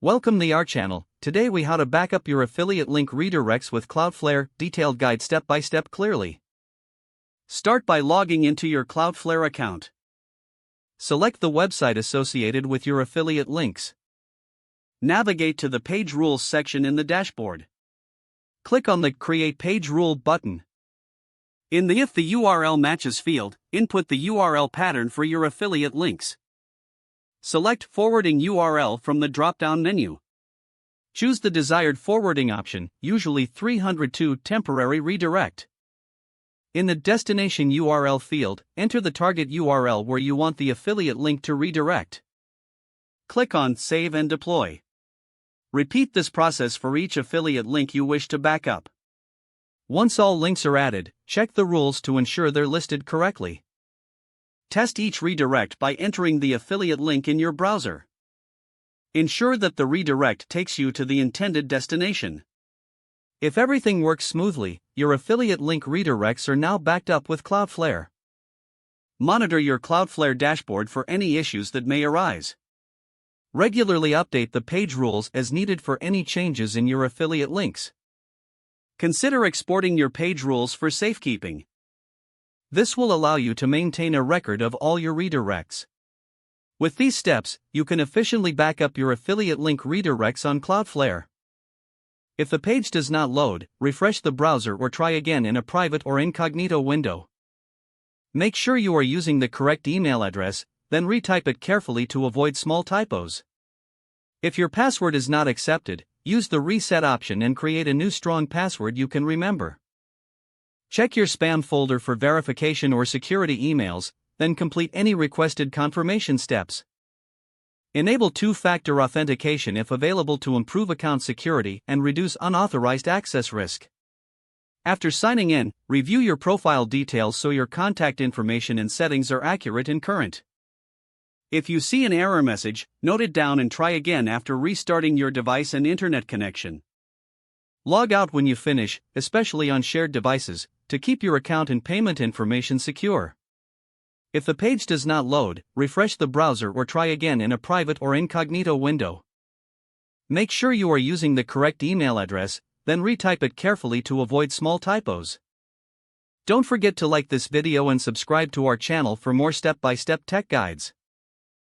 Welcome to our channel. Today we how to back up your affiliate link redirects with Cloudflare, detailed guide step by step clearly. Start by logging into your Cloudflare account. Select the website associated with your affiliate links. Navigate to the Page Rules section in the dashboard. Click on the Create Page Rule button. In the If the URL matches field, input the URL pattern for your affiliate links. Select Forwarding URL from the drop-down menu. Choose the desired forwarding option, usually 302 Temporary Redirect. In the Destination URL field, enter the target URL where you want the affiliate link to redirect. Click on Save and Deploy. Repeat this process for each affiliate link you wish to back up. Once all links are added, check the rules to ensure they're listed correctly. Test each redirect by entering the affiliate link in your browser. Ensure that the redirect takes you to the intended destination. If everything works smoothly, your affiliate link redirects are now backed up with Cloudflare. Monitor your Cloudflare dashboard for any issues that may arise. Regularly update the page rules as needed for any changes in your affiliate links. Consider exporting your page rules for safekeeping. This will allow you to maintain a record of all your redirects. With these steps, you can efficiently back up your affiliate link redirects on Cloudflare. If the page does not load, refresh the browser or try again in a private or incognito window. Make sure you are using the correct email address, then retype it carefully to avoid small typos. If your password is not accepted, use the reset option and create a new strong password you can remember. Check your spam folder for verification or security emails, then complete any requested confirmation steps. Enable two-factor authentication if available to improve account security and reduce unauthorized access risk. After signing in, review your profile details so your contact information and settings are accurate and current. If you see an error message, note it down and try again after restarting your device and internet connection. Log out when you finish, especially on shared devices, to keep your account and payment information secure. If the page does not load, refresh the browser or try again in a private or incognito window. Make sure you are using the correct email address, then retype it carefully to avoid small typos. Don't forget to like this video and subscribe to our channel for more step-by-step tech guides.